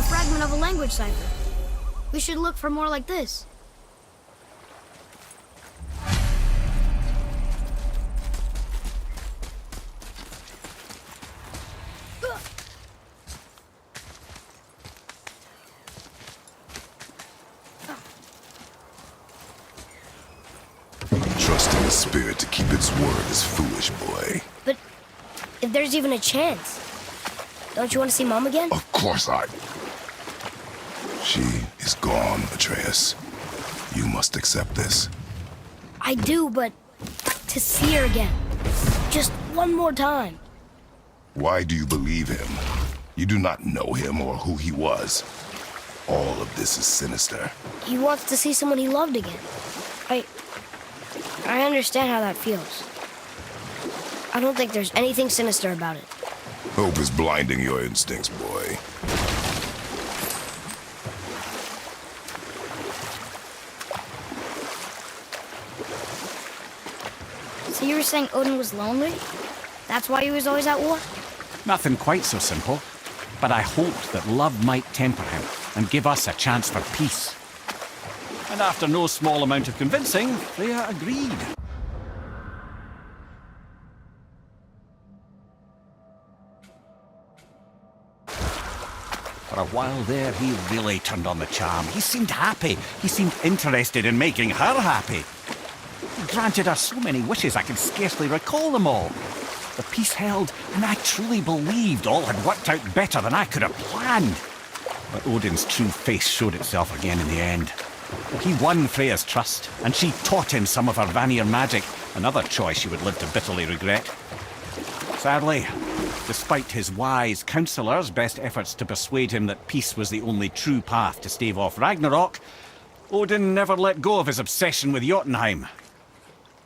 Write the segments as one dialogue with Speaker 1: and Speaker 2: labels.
Speaker 1: fragment of a language cipher. We should look for more like this.
Speaker 2: Trusting the spirit to keep its word is foolish, boy.
Speaker 1: But if there's even a chance, don't you want to see Mom again?
Speaker 2: Of course I... She is gone, Atreus. You must accept this.
Speaker 1: I do, but to see her again. Just one more time.
Speaker 2: Why do you believe him? You do not know him or who he was. All of this is sinister.
Speaker 1: He wants to see someone he loved again. I understand how that feels. I don't think there's anything sinister about it.
Speaker 2: Hope is blinding your instincts, boy.
Speaker 1: So you were saying Odin was lonely? That's why he was always at war?
Speaker 3: Nothing quite so simple. But I hoped that love might temper him and give us a chance for peace. And after no small amount of convincing, Freya agreed. For a while there, he really turned on the charm. He seemed happy. He seemed interested in making her happy. He granted her so many wishes I can scarcely recall them all. The peace held, and I truly believed all had worked out better than I could have planned. But Odin's true face showed itself again in the end. He won Freya's trust, and she taught him some of her Vanir magic, another choice she would live to bitterly regret. Sadly, despite his wise counselors' best efforts to persuade him that peace was the only true path to stave off Ragnarok, Odin never let go of his obsession with Jotunheim.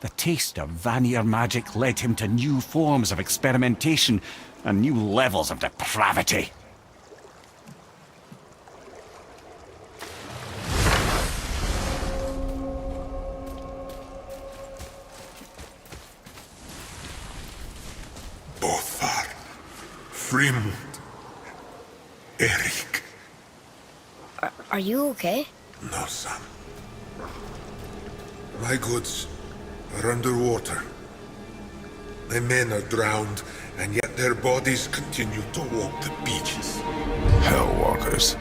Speaker 3: The taste of Vanir magic led him to new forms of experimentation and new levels of depravity.
Speaker 4: Bothar, Frimund, Erik.
Speaker 1: Are you okay?
Speaker 4: No, son. My goods are underwater. My men are drowned, and yet their bodies continue to walk the beaches.
Speaker 2: Hellwalkers.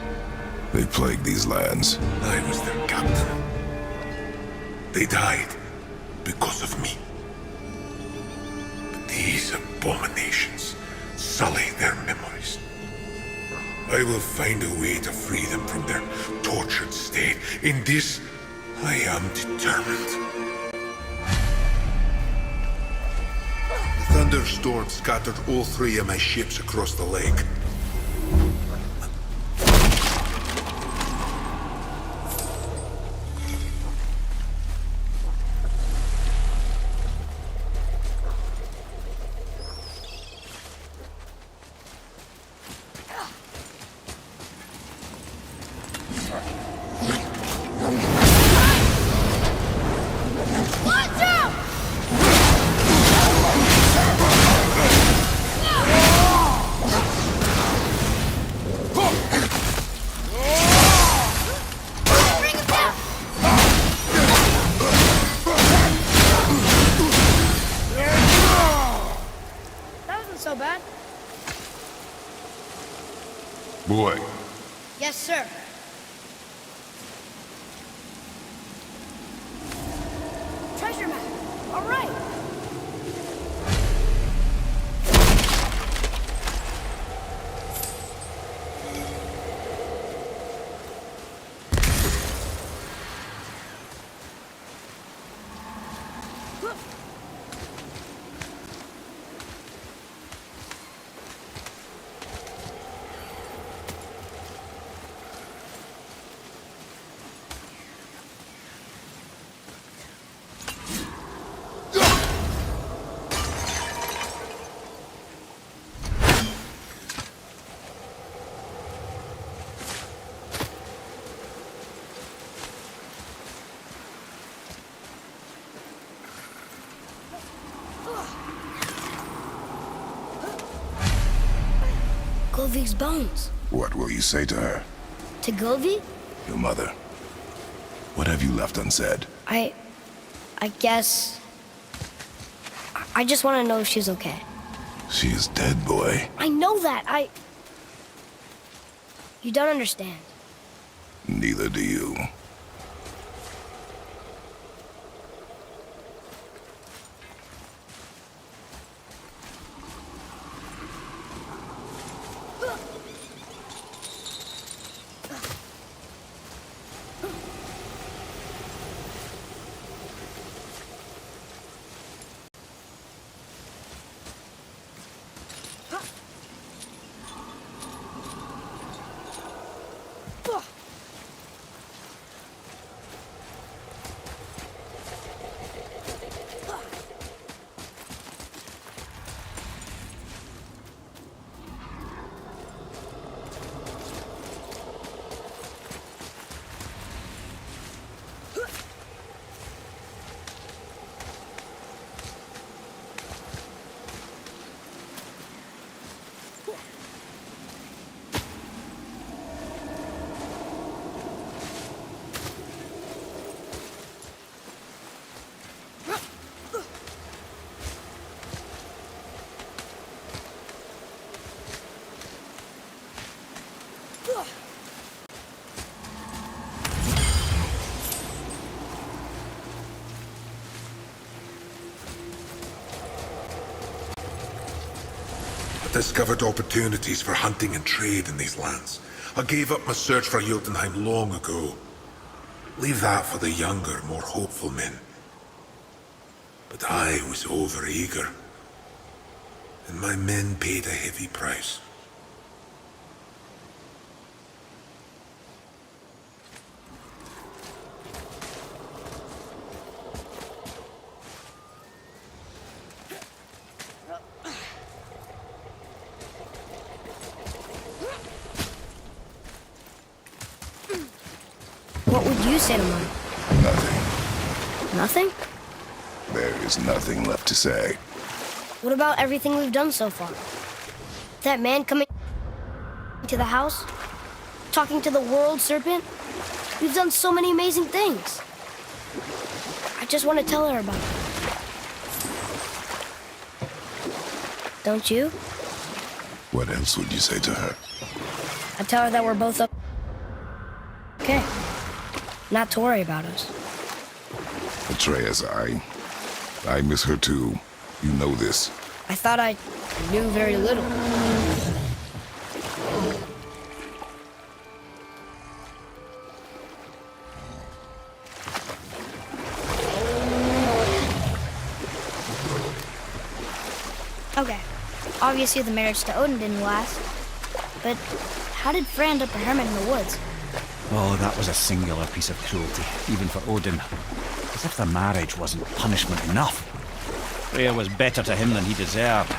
Speaker 2: They plague these lands.
Speaker 4: I was their captain. They died because of me. But these abominations sully their memories. I will find a way to free them from their tortured state. In this, I am determined. The thunderstorm scattered all three of my ships across the lake.
Speaker 1: So bad?
Speaker 2: Boy.
Speaker 1: Yes, sir. Treasure map. All right. Golvik's bones.
Speaker 2: What will you say to her?
Speaker 1: To Govi?
Speaker 2: Your mother. What have you left unsaid?
Speaker 1: I guess... I just want to know if she's okay.
Speaker 2: She is dead, boy.
Speaker 1: I know that, You don't understand.
Speaker 2: Neither do you.
Speaker 4: I discovered opportunities for hunting and trade in these lands. I gave up my search for Jotunheim long ago. Leave that for the younger, more hopeful men. But I was overeager, and my men paid a heavy price.
Speaker 1: What would you say to Mom?
Speaker 2: Nothing.
Speaker 1: Nothing?
Speaker 2: There is nothing left to say.
Speaker 1: What about everything we've done so far? That man coming to the house? Talking to the world serpent? We've done so many amazing things. I just want to tell her about it. Don't you?
Speaker 2: What else would you say to her?
Speaker 1: I'd tell her that we're both okay. Not to worry about us.
Speaker 2: Atreus, I miss her too. You know this.
Speaker 1: I thought I knew very little. Okay, obviously the marriage to Odin didn't last. But how did Frey end up a hermit in the woods?
Speaker 3: Oh, that was a singular piece of cruelty, even for Odin. As if the marriage wasn't punishment enough. Freya was better to him than he deserved.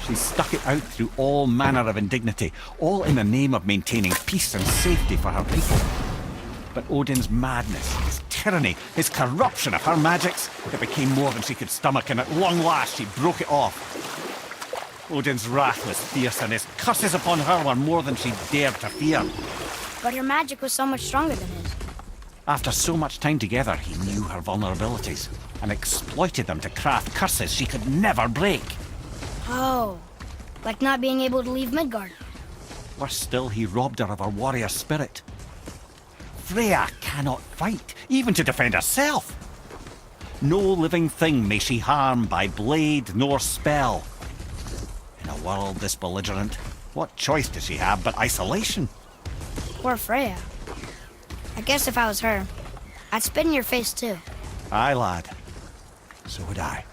Speaker 3: She stuck it out through all manner of indignity, all in the name of maintaining peace and safety for her people. But Odin's madness, his tyranny, his corruption of her magics, it became more than she could stomach, and at long last she broke it off. Odin's wrath was fierce, and his curses upon her were more than she dared to fear.
Speaker 1: But her magic was so much stronger than his.
Speaker 3: After so much time together, he knew her vulnerabilities and exploited them to craft curses she could never break.
Speaker 1: Oh, like not being able to leave Midgard.
Speaker 3: Worse still, he robbed her of her warrior spirit. Freya cannot fight, even to defend herself. No living thing may she harm by blade nor spell. In a world this belligerent, what choice does she have but isolation?
Speaker 1: Poor Freya. I guess if I was her, I'd spit in your face too.
Speaker 3: Aye, lad. So would I.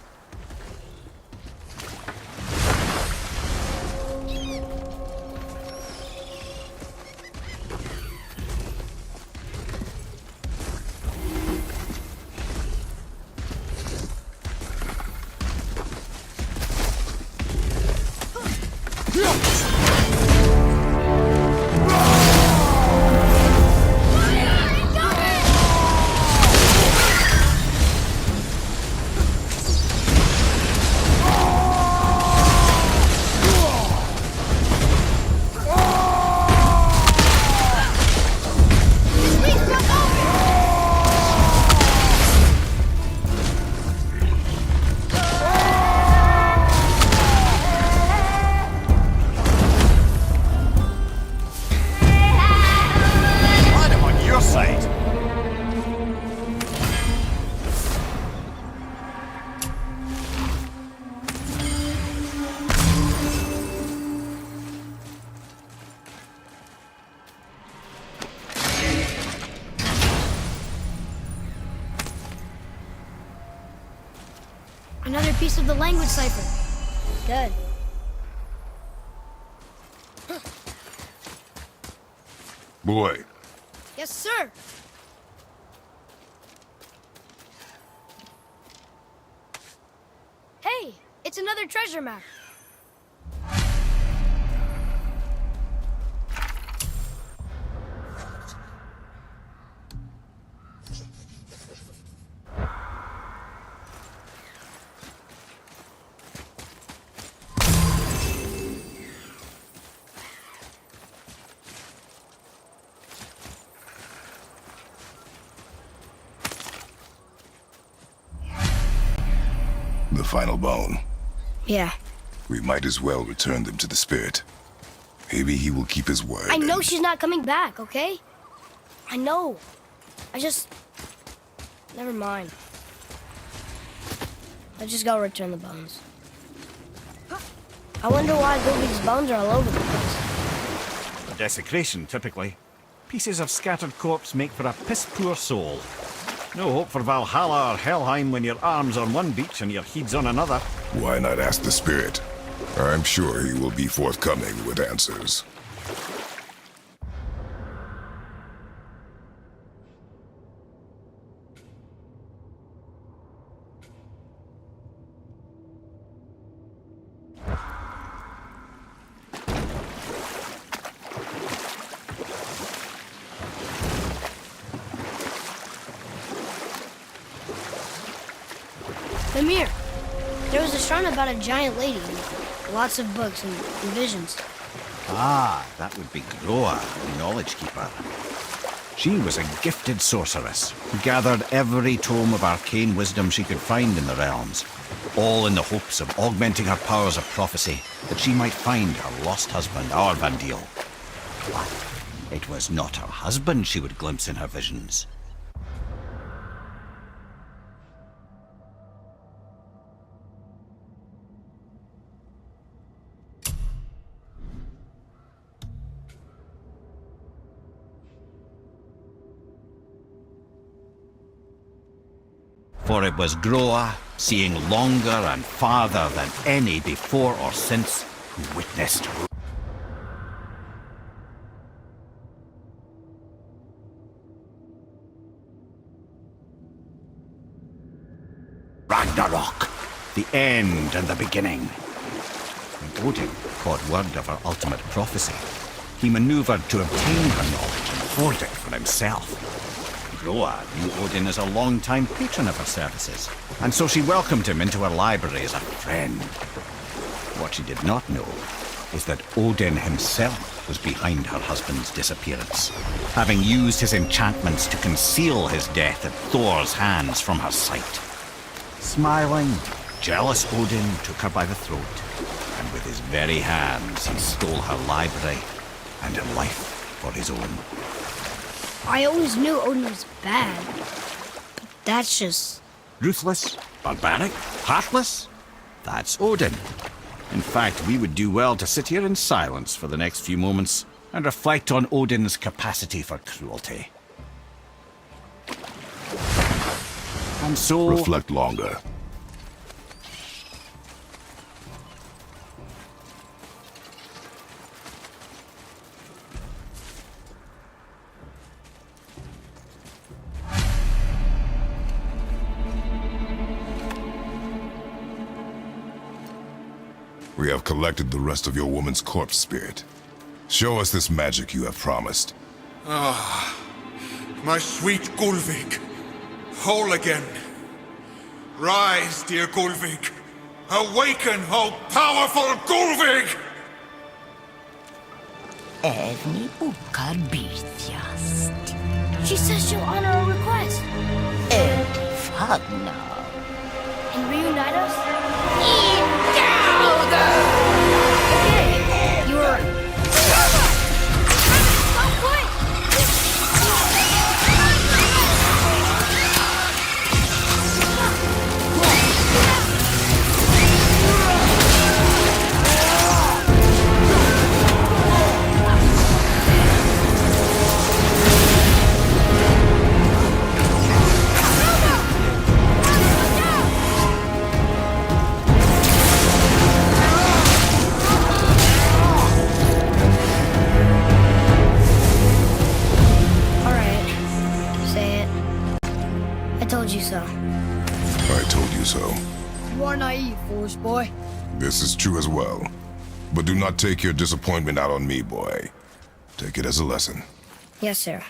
Speaker 1: Another piece of the language cipher. Good.
Speaker 2: Boy,
Speaker 1: Yes, sir. Hey, it's another treasure map.
Speaker 2: the final bone.
Speaker 1: Yeah.
Speaker 2: We might as well return them to the spirit. Maybe he will keep his word.
Speaker 1: I know
Speaker 2: and-
Speaker 1: she's not coming back, okay? I know. Never mind. Let's just go return the bones. I wonder why Goofy's bones are all over the place.
Speaker 3: Desecration, typically. Pieces of scattered corpse make for a piss-poor soul. No hope for Valhalla or Helheim when your arm's on one beach and your head's on another.
Speaker 2: Why not ask the spirit? I'm sure he will be forthcoming with answers.
Speaker 1: Amir, there was a shrine about a giant lady. Lots of books and visions.
Speaker 3: Ah, that would be Groa, the Knowledge Keeper. She was a gifted sorceress who gathered every tome of arcane wisdom she could find in the realms, all in the hopes of augmenting her powers of prophecy, that she might find her lost husband, Arvandil. But it was not her husband she would glimpse in her visions. For it was Groa, seeing longer and farther than any before or since, who witnessed Ragnarok, the end and the beginning. When Odin caught word of her ultimate prophecy, he maneuvered to obtain her knowledge and hoard it for himself. Groa knew Odin as a long-time patron of her services, and so she welcomed him into her library as a friend. What she did not know is that Odin himself was behind her husband's disappearance, having used his enchantments to conceal his death at Thor's hands from her sight. Smiling, jealous Odin took her by the throat, and with his very hands he stole her library and her life for his own.
Speaker 1: I always knew Odin was bad. But that's just...
Speaker 3: Ruthless, barbaric, heartless? That's Odin. In fact, we would do well to sit here in silence for the next few moments and reflect on Odin's capacity for cruelty. And so...
Speaker 2: Reflect longer. We have collected the rest of your woman's corpse spirit. Show us this magic you have promised.
Speaker 4: My sweet Gulvik, whole again. Rise, dear Gulvik. Awaken, O powerful Gulvik!
Speaker 5: Evni ukar birtjast.
Speaker 1: She says she'll honor our request
Speaker 5: Edi fagna.
Speaker 1: and reunite us.
Speaker 5: Ingauda!
Speaker 1: Okay, you were right. Stop quick!
Speaker 2: I told you so.
Speaker 1: You are naive, foolish boy.
Speaker 2: This is true as well. But do not take your disappointment out on me, boy. Take it as a lesson.
Speaker 1: Yes, sir.